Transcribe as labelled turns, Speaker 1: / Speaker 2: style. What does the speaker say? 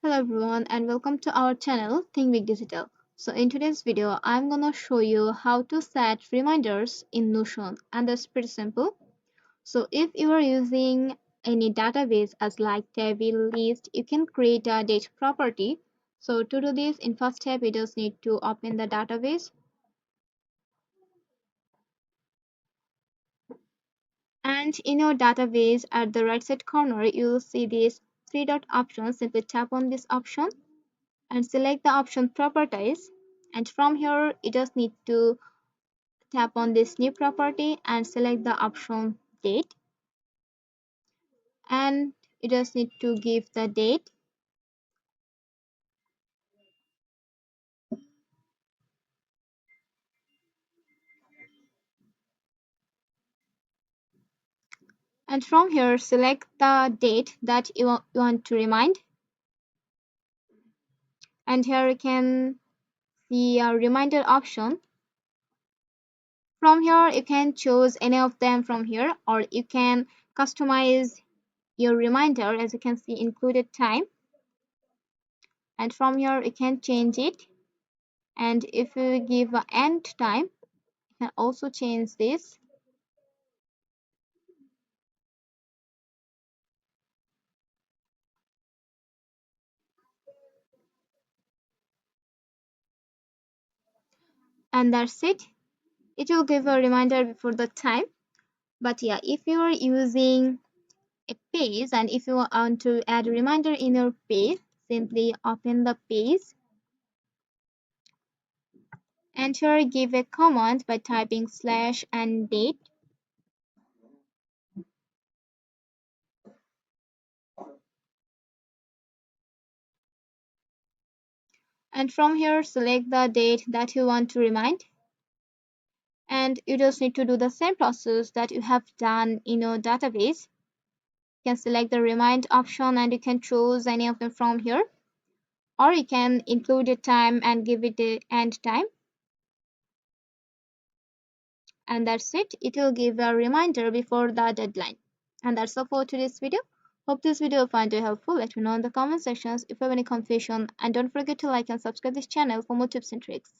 Speaker 1: Hello everyone and welcome to our channel Think Big Digital. So in today's video I'm gonna show you how to set reminders in Notion, and that's pretty simple. So if you are using any database as like table list, you can create a date property. So to do this, in first step you just need to open the database, and in your database at the right side corner you'll see this three dot option. Simply tap on this option and select the option properties, and from here you just need to tap on this new property and select the option date, and you just need to give the date, and from here select the date that you want to remind, and here you can see a reminder option. From here you can choose any of them from here, or you can customize your reminder. As you can see, included time, and from here you can change it, and if you give a end time you can also change this. And that's it will give a reminder before the time. But yeah, if you are using a page and if you want to add a reminder in your page, simply open the page and here give a command by typing slash and date, and from here select the date that you want to remind, and you just need to do the same process that you have done in your database. You can select the remind option and you can choose any of them from here, or you can include a time and give it a end time, and that's it will give a reminder before the deadline. And that's all for today's video. Hope this video find you helpful. Let me know in the comment sections if you have any confusion, and don't forget to like and subscribe this channel for more tips and tricks.